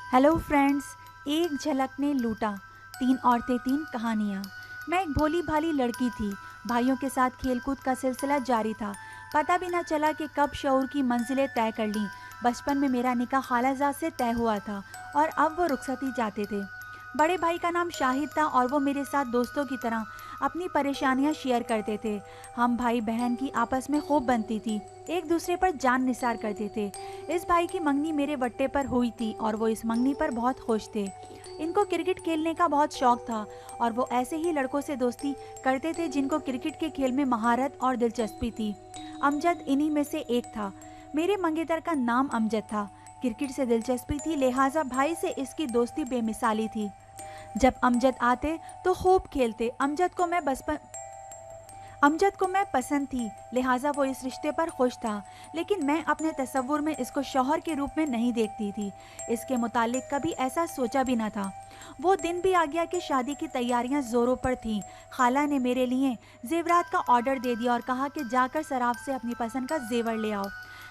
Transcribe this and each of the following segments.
Hello friends. एक झलक ने लूटा, तीन औरतें तीन कहानियाँ। मैं एक भोली भाली लड़की थी। भाइयों के साथ खेलकूद का सिलसिला जारी था। पता भी न चला कि कब शऊर की मंजिलें तय कर लीं। बचपन में मेरा निकाह खालाजाद से तय हुआ था और अब वो रुखसती जाते थे। बड़े भाई का नाम शाहिद था और वो मेरे साथ दोस्तों की तरह अपनी परेशानियां शेयर करते थे। हम भाई बहन की आपस में खूब बनती थी, एक दूसरे पर जान निसार करते थे। इस भाई की मंगनी मेरे वट्टे पर हुई थी और वो इस मंगनी पर बहुत खुश थे। इनको क्रिकेट खेलने का बहुत शौक था और वो ऐसे ही लड़कों से दोस्ती करते थे जिनको क्रिकेट के खेल में महारत और दिलचस्पी थी। अमजद इन्हीं में से एक था। मेरे मंगेतर का नाम अमजद था। क्रिकेट से दिलचस्पी थी, लिहाजा भाई से इसकी दोस्ती बेमिसाली थी। जब अमजद आते तो खूब खेलते। अमजद को मैं पसंद थी, लिहाजा वो इस रिश्ते पर खुश था, लेकिन मैं अपने तसव्वुर में इसको शौहर के रूप में नहीं देखती थी। इसके मुतालिक कभी ऐसा सोचा भी न था। वो दिन भी आ गया कि शादी की तैयारियां जोरों पर थीं। खाला ने मेरे लिए जेवरात का ऑर्डर दे दिया और कहा कि जाकर सराफ से अपनी पसंद का जेवर ले आओ।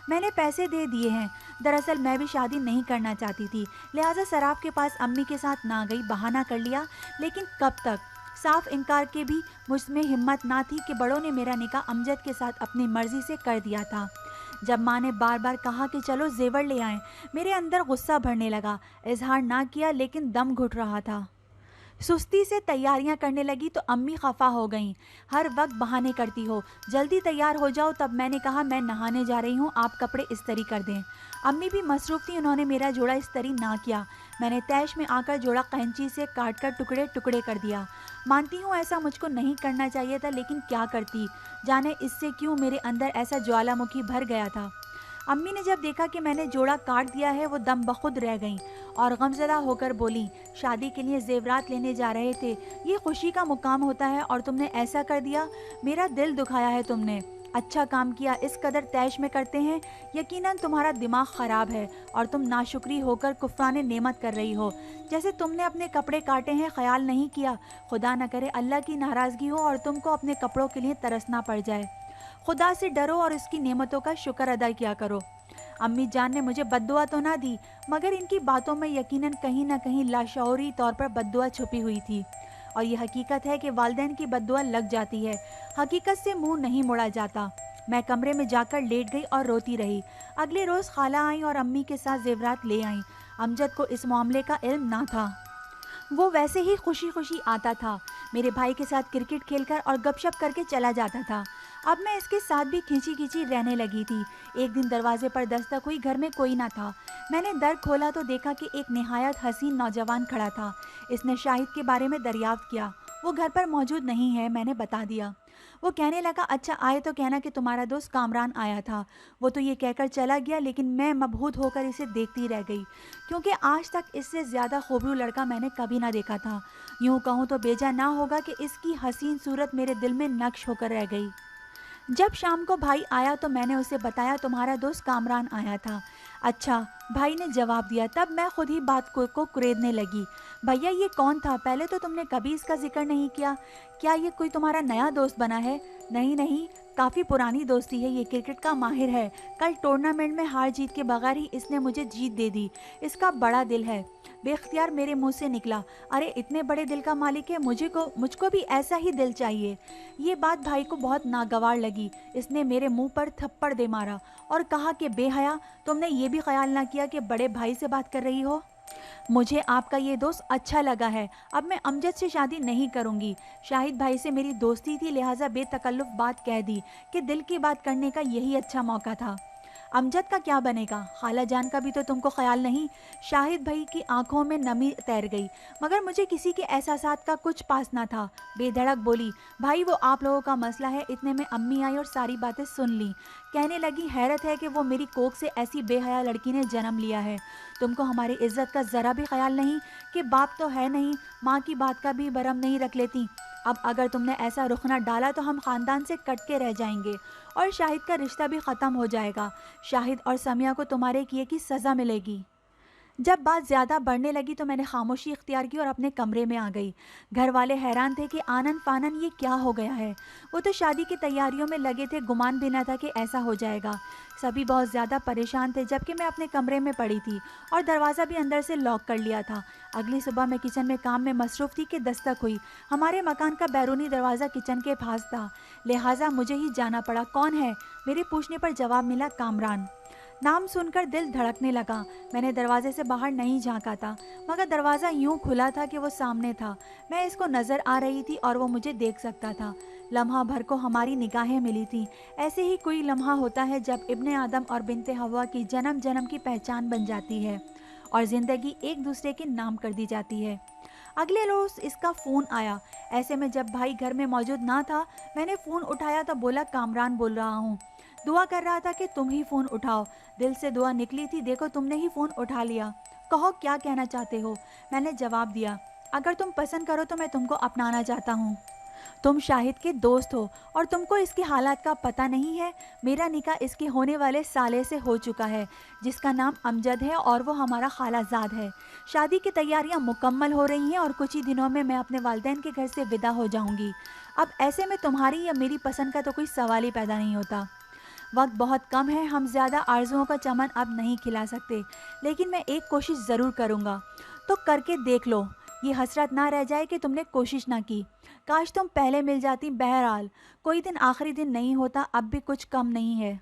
मैंने पैसे दे दिए हैं। दरअसल मैं भी शादी नहीं करना चाहती थी, लिहाजा सराफ के पास अम्मी के साथ ना गई, बहाना कर लिया। लेकिन कब तक? साफ इनकार के भी मुझ में हिम्मत ना थी कि बड़ों ने मेरा निकाह अमजद के साथ अपनी मर्जी से कर दिया था। जब माँ ने बार बार कहा कि चलो जेवर ले आएं, मेरे अंदर गुस्सा भरने लगा। इजहार ना किया लेकिन दम घुट रहा था। सुस्ती से तैयारियां करने लगी तो अम्मी खफा हो गईं। हर वक्त बहाने करती हो, जल्दी तैयार हो जाओ। तब मैंने कहा मैं नहाने जा रही हूँ, आप कपड़े इस्त्री कर दें। अम्मी भी मसरूफ़ थी, उन्होंने मेरा जोड़ा इस्त्री ना किया। मैंने तैश में आकर जोड़ा कैंची से काट कर टुकड़े टुकड़े कर दिया। मानती हूँ ऐसा मुझको नहीं करना चाहिए था, लेकिन क्या करती। जाने इससे क्यों मेरे अंदर ऐसा ज्वालामुखी भर गया था। अम्मी ने जब देखा कि मैंने जोड़ा काट दिया है, वो दम बखुद रह गईं और गमज़दा होकर बोली, शादी के लिए जेवरात लेने जा रहे थे, ये खुशी का मुकाम होता है और तुमने ऐसा कर दिया। मेरा दिल दुखाया है तुमने। अच्छा काम किया, इस कदर तैश में करते हैं। यकीनन तुम्हारा दिमाग ख़राब है और तुम नाशुक्री होकर कुफ्राने नेमत कर रही हो। जैसे तुमने अपने कपड़े काटे हैं, ख्याल नहीं किया। खुदा न करे अल्लाह की नाराज़गी हो और तुमको अपने कपड़ों के लिए तरसना पड़ जाए। खुदा से डरो और उसकी नेमतों का शुक्र अदा किया करो। अम्मी जान ने मुझे बद्दुआ तो ना दी, मगर इनकी बातों में यकीनन कहीं ना कहीं लाशऊरी तौर पर बद्दुआ छुपी हुई थी। और ये हकीकत है कि वालिदैन की बद्दुआ लग जाती है, हकीकत से मुंह नहीं मोड़ा जाता। मैं कमरे में जाकर लेट गई और रोती रही। अगले रोज़ खाला आई और अम्मी के साथ जेवरात ले आईं। अमजद को इस मामले का इल्म ना था। वो वैसे ही खुशी खुशी आता था, मेरे भाई के साथ क्रिकेट खेलकर और गपशप करके चला जाता था। अब मैं इसके साथ भी खींची खींची रहने लगी थी। एक दिन दरवाजे पर दस्तक हुई, घर में कोई ना था। मैंने दर खोला तो देखा कि एक निहायत हसीन नौजवान खड़ा था। इसने शाहिद के बारे में दरियाफ्त किया। वो घर पर मौजूद नहीं है, मैंने बता दिया। वो कहने लगा, अच्छा आए तो कहना कि तुम्हारा दोस्त कामरान आया था। वो तो ये कहकर चला गया, लेकिन मैं मबहूत होकर इसे देखती रह गई, क्योंकि आज तक इससे ज़्यादा खूबरू लड़का मैंने कभी ना देखा था। यूँ कहूँ तो बेजा ना होगा कि इसकी हसीन सूरत मेरे दिल में नक्श होकर रह गई। जब शाम को भाई आया तो मैंने उसे बताया, तुम्हारा दोस्त कामरान आया था। अच्छा, भाई ने जवाब दिया। तब मैं खुद ही बात को कुरेदने लगी। भैया ये कौन था? पहले तो तुमने कभी इसका जिक्र नहीं किया। क्या ये कोई तुम्हारा नया दोस्त बना है? नहीं नहीं, काफ़ी पुरानी दोस्ती है। ये क्रिकेट का माहिर है। कल टूर्नामेंट में हार जीत के बगैर ही इसने मुझे जीत दे दी। इसका बड़ा दिल है। बेख्तियार मेरे मुंह से निकला, अरे इतने बड़े दिल का मालिक है, मुझको भी ऐसा ही दिल चाहिए। ये बात भाई को बहुत नागवार लगी। इसने मेरे मुंह पर थप्पड़ दे मारा और कहा कि बेहया, तुमने ये भी ख्याल ना किया कि बड़े भाई से बात कर रही हो। मुझे आपका ये दोस्त अच्छा लगा है। अब मैं अमजद से शादी नहीं करूंगी। शाहिद भाई से मेरी दोस्ती थी, लिहाजा बेतकल्लुफ़ बात कह दी कि दिल की बात करने का यही अच्छा मौका था। अमजद का क्या बनेगा? खाला जान का भी तो तुमको ख्याल नहीं? शाहिद भाई की आंखों में नमी तैर गई, मगर मुझे किसी के एहसासात का कुछ पास ना था। बेधड़क बोली, भाई वो आप लोगों का मसला है। इतने में अम्मी आई और सारी बातें सुन ली। कहने लगी, हैरत है कि वो मेरी कोख से ऐसी बेहया लड़की ने जन्म लिया है। तुमको हमारी इज्जत का ज़रा भी ख्याल नहीं कि बाप तो है नहीं, माँ की बात का भी भरम नहीं रख लेती। अब अगर तुमने ऐसा रुख ना डाला तो हम ख़ानदान से कट के रह जाएंगे और शाहिद का रिश्ता भी ख़त्म हो जाएगा। शाहिद और समिया को तुम्हारे किए की सज़ा मिलेगी। जब बात ज़्यादा बढ़ने लगी तो मैंने खामोशी इख्तियार की और अपने कमरे में आ गई। घर वाले हैरान थे कि आनन फानन ये क्या हो गया है। वो तो शादी की तैयारियों में लगे थे, गुमान भी न था कि ऐसा हो जाएगा। सभी बहुत ज़्यादा परेशान थे जबकि मैं अपने कमरे में पड़ी थी और दरवाज़ा भी अंदर से लॉक कर लिया था। अगली सुबह मैं किचन में काम में मसरूफ़ थी कि दस्तक हुई। हमारे मकान का बैरूनी दरवाज़ा किचन के पास था, लिहाजा मुझे ही जाना पड़ा। कौन है? मेरे पूछने पर जवाब मिला, कामरान। नाम सुनकर दिल धड़कने लगा। मैंने दरवाजे से बाहर नहीं झांका था, मगर दरवाज़ा यूं खुला था कि वो सामने था। मैं इसको नज़र आ रही थी और वो मुझे देख सकता था। लम्हा भर को हमारी निगाहें मिली थीं। ऐसे ही कोई लम्हा होता है जब इब्ने आदम और बिनते हवा की जन्म जन्म की पहचान बन जाती है और ज़िंदगी एक दूसरे के नाम कर दी जाती है। अगले रोज़ इसका फ़ोन आया। ऐसे में जब भाई घर में मौजूद ना था, मैंने फ़ोन उठाया तो बोला, कामरान बोल रहा हूँ। दुआ कर रहा था कि तुम ही फ़ोन उठाओ। दिल से दुआ निकली थी, देखो तुमने ही फ़ोन उठा लिया। कहो क्या कहना चाहते हो? मैंने जवाब दिया, अगर तुम पसंद करो तो मैं तुमको अपनाना चाहता हूँ। तुम शाहिद के दोस्त हो और तुमको इसकी हालात का पता नहीं है। मेरा निकाह इसके होने वाले साले से हो चुका है, जिसका नाम अमजद है, और वो हमारा खालाजाद है। शादी की तैयारियां मुकम्मल हो रही हैं और कुछ ही दिनों में मैं अपने वालिदैन के घर से विदा हो जाऊंगी। अब ऐसे में तुम्हारी या मेरी पसंद का तो कोई सवाल ही पैदा नहीं होता। वक्त बहुत कम है, हम ज़्यादा आरजुओं का चमन अब नहीं खिला सकते, लेकिन मैं एक कोशिश ज़रूर करूँगा। तो करके देख लो, ये हसरत ना रह जाए कि तुमने कोशिश ना की। काश तुम पहले मिल जाती। बहरहाल कोई दिन आखिरी दिन नहीं होता, अब भी कुछ कम नहीं है।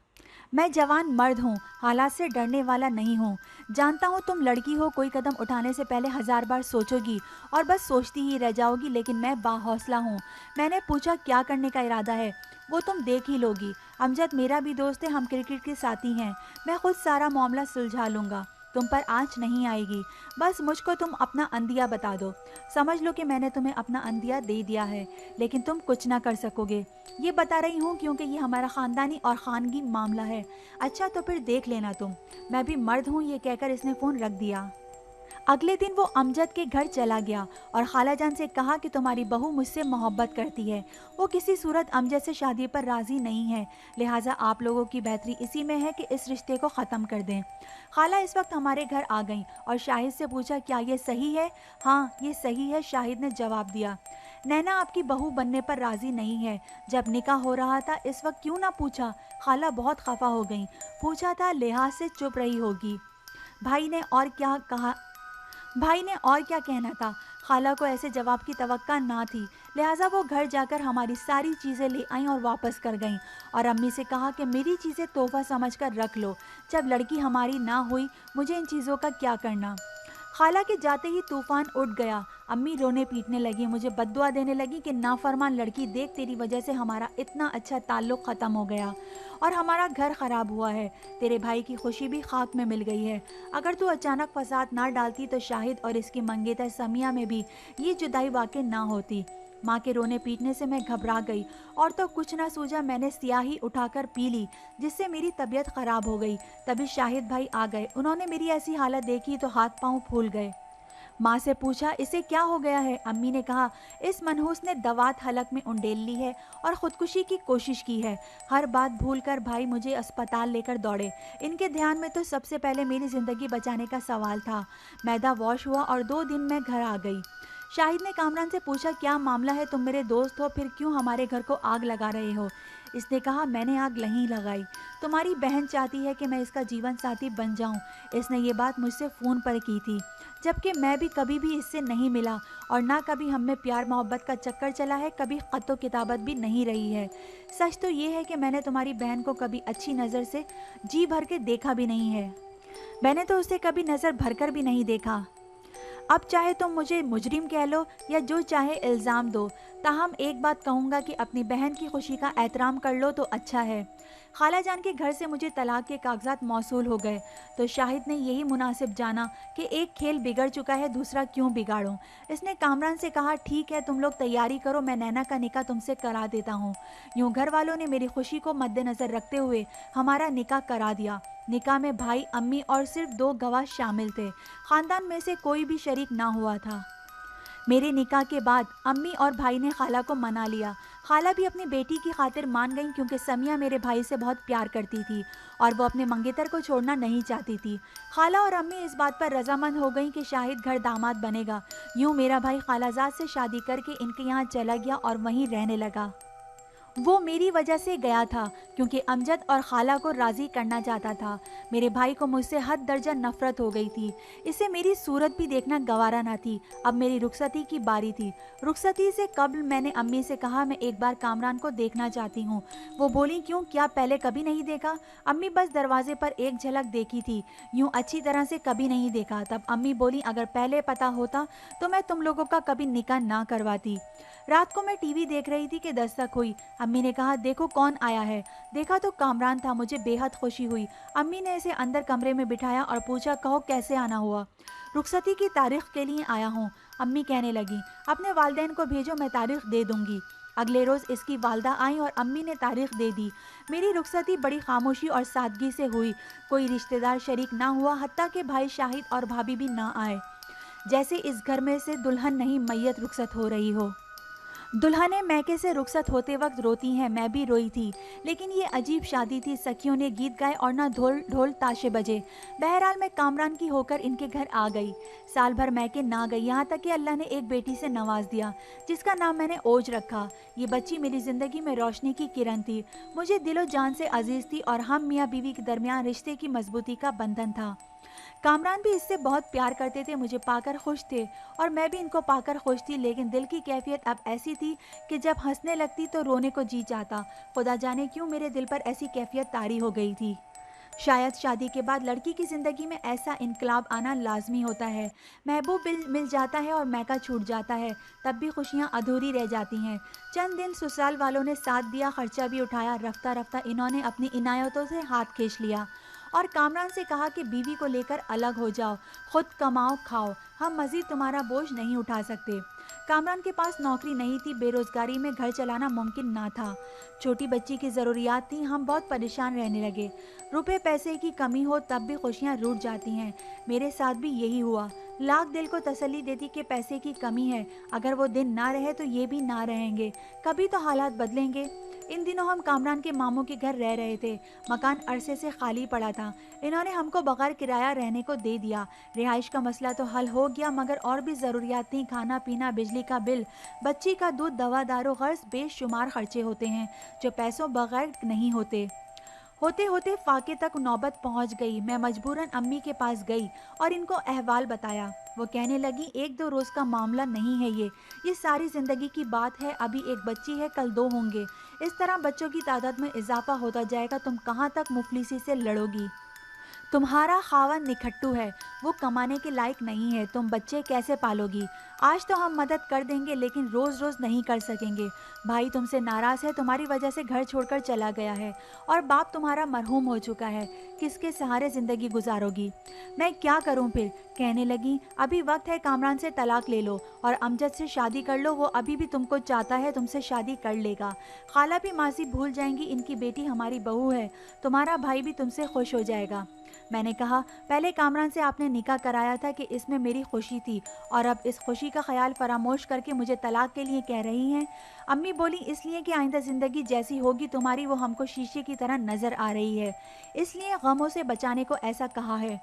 मैं जवान मर्द हूँ, हालात से डरने वाला नहीं हूँ। जानता हूँ तुम लड़की हो, कोई कदम उठाने से पहले 1000 बार सोचोगी और बस सोचती ही रह जाओगी, लेकिन मैं बाहौसला हूँ। मैंने पूछा क्या करने का इरादा है? वो तुम देख ही लोगी। अमजद मेरा भी दोस्त है, हम क्रिकेट के साथी हैं। मैं खुद सारा मामला सुलझा लूँगा, तुम पर आँच नहीं आएगी। बस मुझको तुम अपना अंदिया बता दो। समझ लो कि मैंने तुम्हें अपना अंदिया दे दिया है, लेकिन तुम कुछ ना कर सकोगे। ये बता रही हूँ क्योंकि ये हमारा ख़ानदानी और ख़ानगी मामला है। अच्छा तो फिर देख लेना तुम, मैं भी मर्द हूँ। ये कहकर इसने फ़ोन रख दिया। अगले दिन वो अमजद के घर चला गया और खालाजान से कहा कि तुम्हारी बहू मुझसे मोहब्बत करती है। वो किसी सूरत अमजद से शादी पर राज़ी नहीं है, लिहाजा आप लोगों की बेहतरी इसी में है कि इस रिश्ते को ख़त्म कर दें। खाला इस वक्त हमारे घर आ गईं और शाहिद से पूछा, क्या ये सही है? हाँ ये सही है, शाहिद ने जवाब दिया। नैना आपकी बहू बनने पर राज़ी नहीं है। जब निकाह हो रहा था इस वक्त क्यों ना पूछा? खाला बहुत खफा हो गई। पूछा था, लिहाज से चुप रही होगी। भाई ने और क्या कहा भाई ने और क्या कहना था। खाला को ऐसे जवाब की तवक्का ना थी, लिहाजा वो घर जाकर हमारी सारी चीज़ें ले आईं और वापस कर गईं और अम्मी से कहा कि मेरी चीज़ें तोहफा समझकर रख लो, जब लड़की हमारी ना हुई मुझे इन चीज़ों का क्या करना। खाला के जाते ही तूफान उठ गया। अम्मी रोने पीटने लगी, मुझे बद्दुआ देने लगी कि नाफरमान लड़की, देख तेरी वजह से हमारा इतना अच्छा ताल्लुक़ ख़त्म हो गया और हमारा घर ख़राब हुआ है। तेरे भाई की खुशी भी खाक में मिल गई है। अगर तू अचानक फसाद ना डालती तो शाहिद और इसकी मंगेतर समिया में भी ये जुदाई वाक़ई ना होती। माँ के रोने पीटने से मैं घबरा गई और तो कुछ ना सूझा, मैंने स्याही उठाकर पी ली, जिससे मेरी तबीयत ख़राब हो गई। तभी शाहिद भाई आ गए। उन्होंने मेरी ऐसी हालत देखी तो हाथ पांव फूल गए। माँ से पूछा, इसे क्या हो गया है? अम्मी ने कहा, इस मनहूस ने दवात हलक में उंडेल ली है और ख़ुदकुशी की कोशिश की है। हर बात भूलकर भाई मुझे अस्पताल लेकर दौड़े। इनके ध्यान में तो सबसे पहले मेरी ज़िंदगी बचाने का सवाल था। मैदा वॉश हुआ और 2 दिन में घर आ गई। शाहिद ने कामरान से पूछा, क्या मामला है? तुम मेरे दोस्त हो, फिर क्यों हमारे घर को आग लगा रहे हो? इसने कहा, मैंने आग नहीं लगाई, तुम्हारी बहन चाहती है कि मैं इसका जीवन साथी बन जाऊं। इसने ये बात मुझसे फ़ोन पर की थी, जबकि मैं भी कभी भी इससे नहीं मिला और ना कभी हम में प्यार मोहब्बत का चक्कर चला है, कभी ख़त किताबत भी नहीं रही है। सच तो ये है कि मैंने तुम्हारी बहन को कभी अच्छी नज़र से जी भर के देखा भी नहीं है। मैंने तो उसे कभी नज़र भर कर भी नहीं देखा। अब चाहे तुम मुझे मुजरिम कह लो या जो चाहे इल्ज़ाम दो, ताहम एक बात कहूँगा कि अपनी बहन की खुशी का एहतराम कर लो तो अच्छा है। खाला जान के घर से मुझे तलाक के कागजात मौसूल हो गए तो शाहिद ने यही मुनासिब जाना कि एक खेल बिगड़ चुका है, दूसरा क्यों बिगाड़ूं। इसने कामरान से कहा, ठीक है तुम लोग तैयारी करो, मैं नैना का निकाह तुमसे करा देता हूँ। यूँ घर वालों ने मेरी खुशी को मद्देनज़र रखते हुए हमारा निकाह करा दिया। निकाह में भाई, अम्मी और सिर्फ 2 गवाह शामिल थे। ख़ानदान में से कोई भी शरीक ना हुआ था। मेरे निकाह के बाद अम्मी और भाई ने खाला को मना लिया। خالہ بھی اپنی بیٹی کی خاطر مان گئیں کیونکہ سمیہ میرے بھائی سے بہت پیار کرتی تھی اور وہ اپنے منگیتر کو چھوڑنا نہیں چاہتی تھی۔ خالہ اور امی اس بات پر رضامند ہو گئیں کہ شاہد گھر داماد بنے گا۔ یوں میرا بھائی خالہ زاد سے شادی کر کے ان کے یہاں چلا گیا اور وہیں رہنے لگا۔ وہ میری وجہ سے گیا تھا کیونکہ امجد اور خالہ کو راضی کرنا چاہتا تھا۔ میرے بھائی کو مجھ سے حد درجہ نفرت ہو گئی تھی۔ اسے میری صورت بھی دیکھنا گوارا نہ تھی۔ اب میری رخصتی کی باری تھی۔ رخصتی سے قبل میں نے امی سے کہا میں ایک بار کامران کو دیکھنا چاہتی ہوں۔ وہ بولی کیوں، کیا پہلے کبھی نہیں دیکھا؟ امی بس دروازے پر ایک جھلک دیکھی تھی، یوں اچھی طرح سے کبھی نہیں دیکھا۔ تب امی بولی اگر پہلے پتا ہوتا تو میں تم لوگوں کا کبھی نکاح نہ کرواتی۔ رات کو میں ٹی وی دیکھ رہی تھی کہ دستک ہوئی۔ امی نے کہا دیکھو کون آیا ہے۔ دیکھا تو کامران تھا۔ مجھے بے حد خوشی ہوئی۔ امی نے اسے اندر کمرے میں بٹھایا اور پوچھا کہو کیسے آنا ہوا؟ رخصتی کی تاریخ کے لیے آیا ہوں۔ امی کہنے لگی اپنے والدین کو بھیجو، میں تاریخ دے دوں گی۔ اگلے روز اس کی والدہ آئیں اور امی نے تاریخ دے دی۔ میری رخصتی بڑی خاموشی اور سادگی سے ہوئی۔ کوئی رشتہ دار شریک نہ ہوا، حتیٰ کہ بھائی شاہد اور بھابھی بھی نہ آئے، جیسے اس گھر میں سے دلہن نہیں میت رخصت ہو رہی ہو۔ دلہنیں میکے سے رخصت ہوتے وقت روتی ہیں، میں بھی روئی تھی، لیکن یہ عجیب شادی تھی۔ سکھیوں نے گیت گائے اور نہ ڈھول تاشے بجے۔ بہرحال میں کامران کی ہو کر ان کے گھر آ گئی۔ سال بھر میکے نہ گئی، یہاں تک کہ اللہ نے ایک بیٹی سے نواز دیا جس کا نام میں نے اوج رکھا۔ یہ بچی میری زندگی میں روشنی کی کرن تھی، مجھے دل و جان سے عزیز تھی اور ہم میاں بیوی کے درمیان رشتے کی مضبوطی کا بندھن تھا۔ کامران بھی اس سے بہت پیار کرتے تھے، مجھے پا کر خوش تھے اور میں بھی ان کو پا کر خوش تھی، لیکن دل کی کیفیت اب ایسی تھی کہ جب ہنسنے لگتی تو رونے کو جی چاہتا۔ خدا جانے کیوں میرے دل پر ایسی کیفیت طاری ہو گئی تھی۔ شاید شادی کے بعد لڑکی کی زندگی میں ایسا انقلاب آنا لازمی ہوتا ہے۔ محبوب مل جاتا ہے اور میکا چھوٹ جاتا ہے، تب بھی خوشیاں ادھوری رہ جاتی ہیں۔ چند دن سسرال والوں نے ساتھ دیا، خرچہ بھی اٹھایا۔ رفتہ رفتہ انہوں نے اپنی عنایتوں سے ہاتھ کھینچ لیا اور کامران سے کہا کہ بیوی کو لے کر الگ ہو جاؤ، خود کماؤ کھاؤ، ہم مزید تمہارا بوجھ نہیں اٹھا سکتے۔ کامران کے پاس نوکری نہیں تھی، بے روزگاری میں گھر چلانا ممکن نہ تھا، چھوٹی بچی کی ضروریات تھیں، ہم بہت پریشان رہنے لگے۔ روپے پیسے کی کمی ہو تب بھی خوشیاں روٹھ جاتی ہیں، میرے ساتھ بھی یہی ہوا۔ لاکھ دل کو تسلی دیتی کہ پیسے کی کمی ہے، اگر وہ دن نہ رہے تو یہ بھی نہ رہیں گے، کبھی تو حالات بدلیں گے۔ ان دنوں ہم کامران کے ماموں کے گھر رہ رہے تھے، مکان عرصے سے خالی پڑا تھا، انہوں نے ہم کو بغیر کرایہ رہنے کو دے دیا۔ رہائش کا مسئلہ تو حل ہو گیا، مگر اور بھی ضروریات تھیں، کھانا پینا، بجلی کا بل، بچی کا دودھ، دوا دارو، غرض بے شمار خرچے ہوتے ہیں جو پیسوں بغیر نہیں ہوتے۔ ہوتے ہوتے فاقے تک نوبت پہنچ گئی، میں مجبوراً امی کے پاس گئی اور ان کو احوال بتایا۔ وہ کہنے لگی ایک دو روز کا معاملہ نہیں ہے، یہ ساری زندگی کی بات ہے، ابھی ایک بچی ہے، کل دو ہوں گے، اس طرح بچوں کی تعداد میں اضافہ ہوتا جائے گا، تم کہاں تک مفلسی سے لڑو گی؟ تمہارا خاوند نکھٹو ہے، وہ کمانے کے لائق نہیں ہے، تم بچے کیسے پالو گی؟ آج تو ہم مدد کر دیں گے لیکن روز روز نہیں کر سکیں گے۔ بھائی تم سے ناراض ہے، تمہاری وجہ سے گھر چھوڑ کر چلا گیا ہے اور باپ تمہارا مرحوم ہو چکا ہے، کس کے سہارے زندگی گزارو گی؟ میں کیا کروں پھر؟ کہنے لگی ابھی وقت ہے، کامران سے طلاق لے لو اور امجد سے شادی کر لو، وہ ابھی بھی تم کو چاہتا ہے، تم سے شادی کر لے گا۔ خالہ بھی ماضی بھول جائیں گی، ان کی بیٹی ہماری بہو ہے، تمہارا بھائی بھی تم سے خوش ہو جائے گا۔ میں نے کہا پہلے کامران سے آپ نے نکاح کرایا تھا کہ اس میں میری خوشی تھی، اور اب اس خوشی کا خیال فراموش کر کے مجھے طلاق کے لیے کہہ رہی ہیں؟ امی بولی اس لیے کہ آئندہ زندگی جیسی ہوگی تمہاری وہ ہم کو شیشے کی طرح نظر آ رہی ہے، اس لیے غموں سے بچانے کو ایسا کہا ہے۔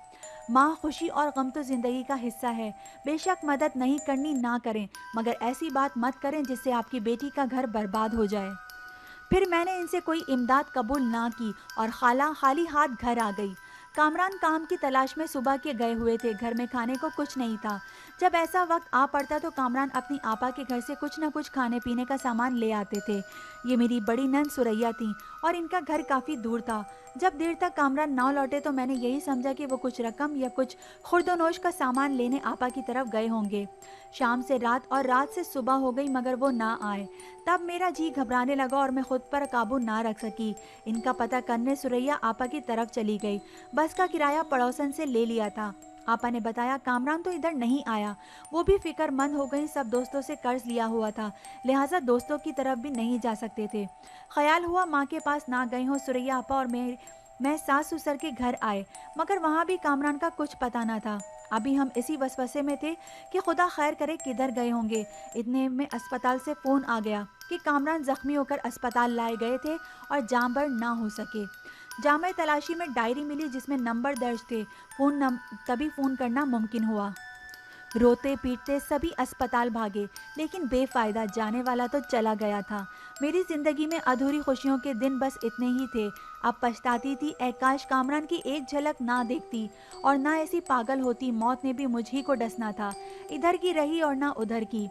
ماں، خوشی اور غم تو زندگی کا حصہ ہے، بے شک مدد نہیں کرنی نہ کریں، مگر ایسی بات مت کریں جس سے آپ کی بیٹی کا گھر برباد ہو جائے۔ پھر میں نے ان سے کوئی امداد قبول نہ کی اور خالہ خالی ہاتھ گھر آ گئی۔ کامران کام کی تلاش میں صبح کے گئے ہوئے تھے، گھر میں کھانے کو کچھ نہیں تھا۔ جب ایسا وقت آ پڑتا تو کامران اپنی آپا کے گھر سے کچھ نہ کچھ کھانے پینے کا سامان لے آتے تھے۔ یہ میری بڑی نند سریا تھیں اور ان کا گھر کافی دور تھا۔ جب دیر تک کامران نہ لوٹے تو میں نے یہی سمجھا کہ وہ کچھ رقم یا کچھ خورد و نوش کا سامان لینے آپا کی طرف گئے ہوں گے۔ شام سے رات اور رات سے صبح ہو گئی مگر وہ نہ آئے، تب میرا جی گھبرانے لگا اور میں خود پر قابو نہ رکھ سکی۔ ان کا پتہ کرنے سریا آپا کی طرف چلی گئی، بس کا کرایہ پڑوسن سے لے لیا تھا۔ آپا نے بتایا کامران تو ادھر نہیں آیا، وہ بھی فکر مند ہو گئی، سب دوستوں سے قرض لیا ہوا تھا، لہٰذا دوستوں کی طرف بھی نہیں جا سکتے تھے۔ خیال ہوا ماں کے پاس نہ گئی ہوں، سریا آپا اور میں ساس سسر کے گھر آئے، مگر وہاں بھی کامران کا کچھ پتہ نہ تھا۔ अभी हम इसी वसवसे में थे कि खुदा खैर करे किधर गए होंगे। इतने में अस्पताल से फ़ोन आ गया कि कामरान ज़ख्मी होकर अस्पताल लाए गए थे और जाँ बड़ ना हो सके। जामे तलाशी में डायरी मिली जिसमें नंबर दर्ज थे। तभी फ़ोन करना मुमकिन हुआ। रोते पीटते सभी अस्पताल भागे, लेकिन बेफायदा, जाने वाला तो चला गया था। मेरी जिंदगी में अधूरी खुशियों के दिन बस इतने ही थे। अब पछताती थी, ऐ काश कामरान की एक झलक ना देखती और ना ऐसी पागल होती। मौत ने भी मुझ ही को डसना था, इधर की रही और ना उधर की।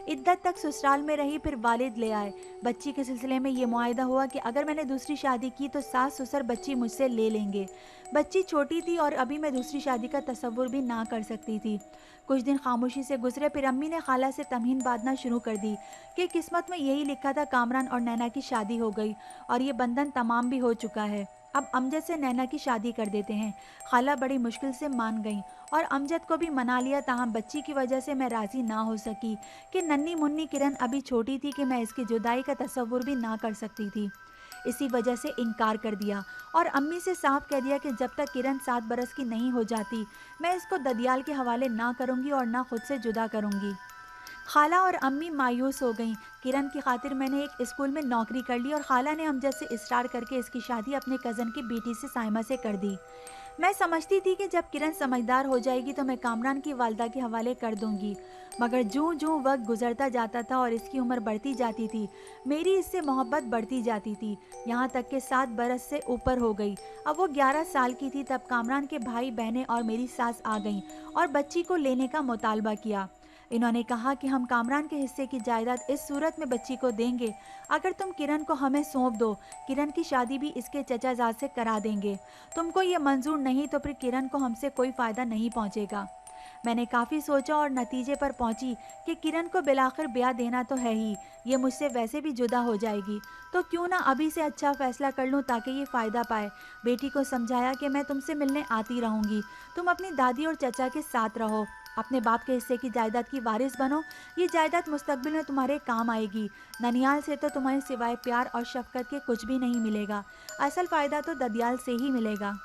इद्दत तक ससुराल में रही, फिर वालिद ले आए। बच्ची के सिलसिले में ये मुआहिदा हुआ कि अगर मैंने दूसरी शादी की तो सास ससुर बच्ची मुझसे ले लेंगे। बच्ची छोटी थी और अभी मैं दूसरी शादी का तसव्वुर भी ना कर सकती थी। कुछ दिन खामोशी से गुजरे, फिर अम्मी ने खाला से तमहीन बांधना शुरू कर दी कि किस्मत में यही लिखा था, कामरान और नैना की शादी हो गई और ये बंधन तमाम भी हो चुका है। अब अमजद से नैना की शादी कर देते हैं। खाला बड़ी मुश्किल से मान गई और अमजद को भी मना लिया, ताहम बच्ची की वजह से मैं राज़ी ना हो सकी कि नन्ही मुन्नी किरण अभी छोटी थी कि मैं इसकी जुदाई का तसव्वुर भी ना कर सकती थी। इसी वजह से इनकार कर दिया और अम्मी से साफ कह दिया कि जब तक किरण 7 बरस की नहीं हो जाती मैं इसको ददियाल के हवाले ना करूँगी और ना खुद से जुदा करूँगी। खाला और अम्मी मायूस हो गईं। किरण की खातिर मैंने एक स्कूल में नौकरी कर ली और खाला ने अमजद से इसरार करके इसकी शादी अपने कज़न की बेटी से साइमा से कर दी। मैं समझती थी कि जब किरण समझदार हो जाएगी तो मैं कामरान की वालदा के हवाले कर दूंगी, मगर जूं जूं वक्त गुजरता जाता था और इसकी उम्र बढ़ती जाती थी, मेरी इससे मोहब्बत बढ़ती जाती थी, यहाँ तक कि 7 बरस से ऊपर हो गई। अब वो 11 साल की थी तब कामरान के भाई बहनें और मेरी सास आ गईं और बच्ची को लेने का मुतालबा किया। इन्होंने कहा कि हम कामरान के हिस्से की जायदाद इस सूरत में बच्ची को देंगे अगर तुम किरण को हमें सौंप दो। किरण की शादी भी इसके चचाजाद से करा देंगे। तुमको ये मंजूर नहीं तो फिर किरण को हमसे कोई फ़ायदा नहीं पहुंचेगा। मैंने काफ़ी सोचा और नतीजे पर पहुंची कि किरण को बिलाखिर ब्याह देना तो है ही, ये मुझसे वैसे भी जुदा हो जाएगी, तो क्यों ना अभी से अच्छा फ़ैसला कर लूँ ताकि ये फ़ायदा पाए। बेटी को समझाया कि मैं तुमसे मिलने आती रहूँगी, तुम अपनी दादी और चचा के साथ रहो, अपने बाप के हिस्से की जायदाद की वारिस बनो। ये जायदाद मुस्तकबिल में तुम्हारे काम आएगी। ननियाल से तो तुम्हारे सिवाय प्यार और शफकत के कुछ भी नहीं मिलेगा। असल फ़ायदा तो ददियाल से ही मिलेगा।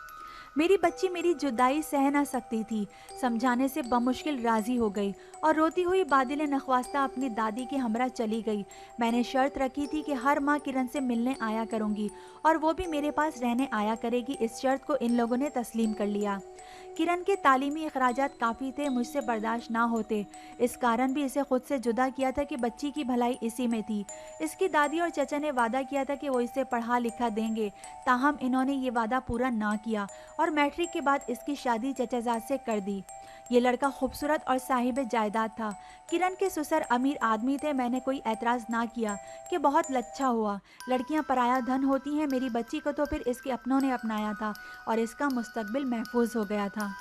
मेरी बच्ची मेरी जुदाई सह ना सकती थी। समझाने से बमुश्किल राज़ी हो गई और रोती हुई बादिल नखवास्ता अपनी दादी के हमरा चली गई। मैंने शर्त रखी थी कि हर माह किरण से मिलने आया करूँगी और वो भी मेरे पास रहने आया करेगी। इस शर्त को इन लोगों ने तस्लीम कर लिया। किरण के तालीमी अखराजात काफ़ी थे, मुझसे बर्दाश्त ना होते। इस कारण भी इसे खुद से जुदा किया था कि बच्ची की भलाई इसी में थी। इसकी दादी और चचा ने वादा किया था कि वो इसे पढ़ा लिखा देंगे, ताहम इन्होंने ये वादा पूरा ना किया और मैट्रिक के बाद इसकी शादी चचाजाद से कर दी। ये लड़का खूबसूरत और साहिब जायदाद था। किरण के ससुर अमीर आदमी थे। मैंने कोई एतराज़ ना किया कि बहुत लच्छा हुआ। लड़कियां पराया धन होती हैं, मेरी बच्ची को तो फिर इसके अपनों ने अपनाया था और इसका मुस्तकबिल महफूज हो गया था।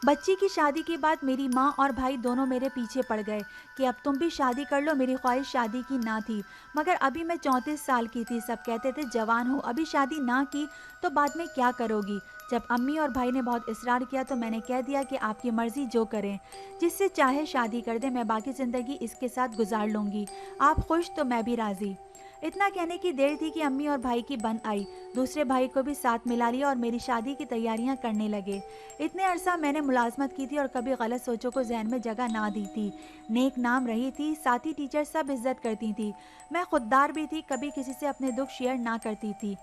बच्ची की शादी के बाद मेरी माँ और भाई दोनों मेरे पीछे पड़ गए कि अब तुम भी शादी कर लो। मेरी ख्वाहिश शादी की ना थी, मगर अभी मैं 34 साल की थी। सब कहते थे जवान हो, अभी शादी ना की तो बाद में क्या करोगी। जब अम्मी और भाई ने बहुत इसरार किया तो मैंने कह दिया कि आपकी मर्ज़ी, जो करें, जिससे चाहे शादी कर दे, मैं बाकी ज़िंदगी इसके साथ गुजार लूँगी। आप खुश तो मैं भी राज़ी। इतना कहने की देर थी कि अम्मी और भाई की बन आई। दूसरे भाई को भी साथ मिला लिया और मेरी शादी की तैयारियां करने लगे। इतने अरसा मैंने मुलाजमत की थी और कभी गलत सोचों को जहन में जगह ना दी थी। नेक नाम रही थी, साथी टीचर सब इज्जत करती थी। मैं खुददार भी थी, कभी किसी से अपने दुख शेयर ना करती थी।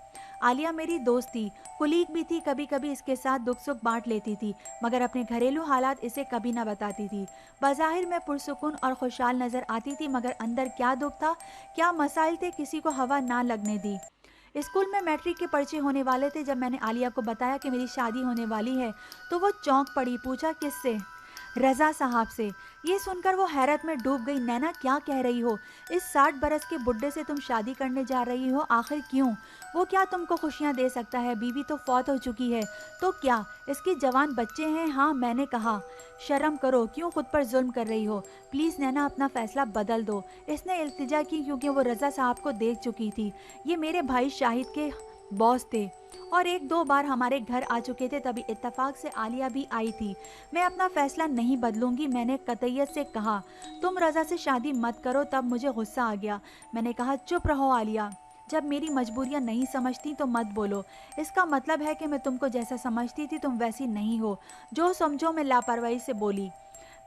आलिया मेरी दोस्त थी, कुलीग भी थी, कभी कभी इसके साथ दुख सुख बांट लेती थी, मगर अपने घरेलू हालात इसे कभी ना बताती थी। बज़ाहिर मैं पुरसुकून और खुशहाल नज़र आती थी, मगर अंदर क्या दुख था, क्या मसाइल थे, किसी को हवा ना लगने दी। स्कूल में मैट्रिक के पर्चे होने वाले थे। जब मैंने आलिया को बताया कि मेरी शादी होने वाली है तो वो चौंक पड़ी। पूछा किससे? रज़ा साहब से। ये सुनकर वो हैरत में डूब गई। नैना, क्या कह रही हो? इस 60 बरस के बुड्ढे से तुम शादी करने जा रही हो? आखिर क्यों? वो क्या तुमको खुशियाँ दे सकता है? बीवी तो फौत हो चुकी है। तो क्या इसके जवान बच्चे हैं? हाँ, मैंने कहा। शर्म करो, क्यों खुद पर जुल्म कर रही हो? प्लीज़ नैना, अपना फ़ैसला बदल दो। इसने इल्तिजा की क्योंकि वो रज़ा साहब को देख चुकी थी। ये मेरे भाई शाहिद के बॉस थे और एक दो बार हमारे घर आ चुके थे। तभी इत्तेफाक से आलिया भी आई थी। मैं अपना फ़ैसला नहीं बदलूंगी, मैंने कतईयत से कहा। तुम रज़ा से शादी मत करो। तब मुझे गुस्सा आ गया। मैंने कहा, चुप रहो आलिया, जब मेरी मजबूरियाँ नहीं समझती तो मत बोलो। इसका मतलब है कि मैं तुमको जैसा समझती थी तुम वैसी नहीं हो। जो समझो मैं लापरवाही से बोली।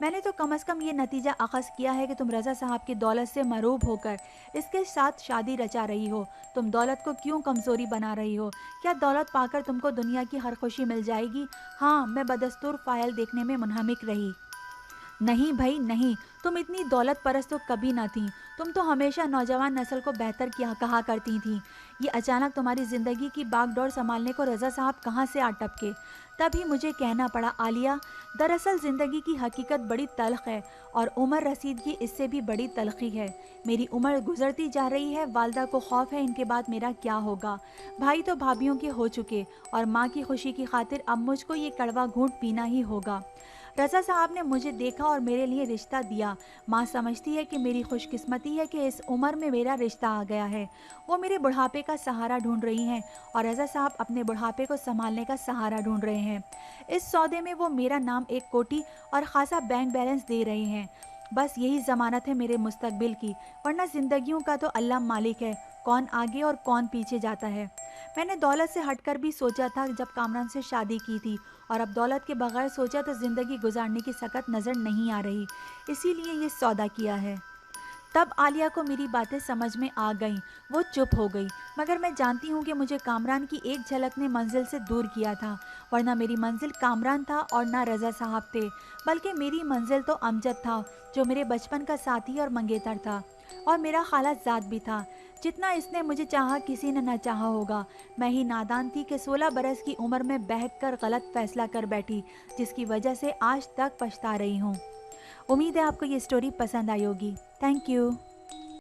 मैंने तो कम से कम ये नतीजा अख़ज़ किया है कि तुम रज़ा साहब की दौलत से मरूब होकर इसके साथ शादी रचा रही हो। तुम दौलत को क्यों कमज़ोरी बना रही हो? क्या दौलत पाकर तुमको दुनिया की हर खुशी मिल जाएगी? हाँ, मैं बदस्तूर फ़ाइल देखने में मुनहमिक रही। नहीं भई नहीं, तुम इतनी दौलत परस्त तो कभी ना थीं। तुम तो हमेशा नौजवान नस्ल को बेहतर किया कहा करती थीं। ये अचानक तुम्हारी ज़िंदगी की बागडोर संभालने को रज़ा साहब कहाँ से आ टपके? तभी मुझे कहना पड़ा, आलिया, दरअसल ज़िंदगी की हकीकत बड़ी तल्ख़ है और उम्र रसीद की इससे भी बड़ी तलख़ी है। मेरी उम्र गुज़रती जा रही है, वालिदा को खौफ़ है इनके बाद मेरा क्या होगा। भाई तो भाभियों के हो चुके और माँ की खुशी की खातिर अब मुझको ये कड़वा घूंट पीना ही होगा। रज़ा साहब ने मुझे देखा और मेरे लिए रिश्ता दिया। माँ समझती है कि मेरी खुशकिस्मती है कि इस उम्र में मेरा रिश्ता आ गया है। वो मेरे बुढ़ापे का सहारा ढूंढ रही हैं और रज़ा साहब अपने बुढ़ापे को संभालने का सहारा ढूंढ रहे हैं। इस सौदे में वो मेरा नाम एक कोठी और ख़ासा बैंक बैलेंस दे रहे हैं। बस यही ज़मानत है मेरे मुस्तकबिल की, वरना ज़िंदगियों का तो अल्लाह मालिक है, कौन आगे और कौन पीछे जाता है। मैंने दौलत से हटकर भी सोचा था जब कामरान से शादी की थी, और अब दौलत के बगैर सोचा तो ज़िंदगी गुजारने की सकत नज़र नहीं आ रही, इसीलिए ये सौदा किया है। तब आलिया को मेरी बातें समझ में आ गईं। वो चुप हो गई, मगर मैं जानती हूँ कि मुझे कामरान की एक झलक ने मंजिल से दूर किया था, वरना मेरी मंजिल कामरान था और ना रज़ा साहब थे, बल्कि मेरी मंजिल तो अमजद था, जो मेरे बचपन का साथी और मंगेतर था और मेरा खालाजाद भी था। जितना इसने मुझे चाहा किसी ने न चाहा होगा। मैं ही नादान थी कि 16 बरस की उम्र में बहक कर गलत फैसला कर बैठी, जिसकी वजह से आज तक पछता रही हूँ। उम्मीद है आपको ये स्टोरी पसंद आई होगी। Thank you.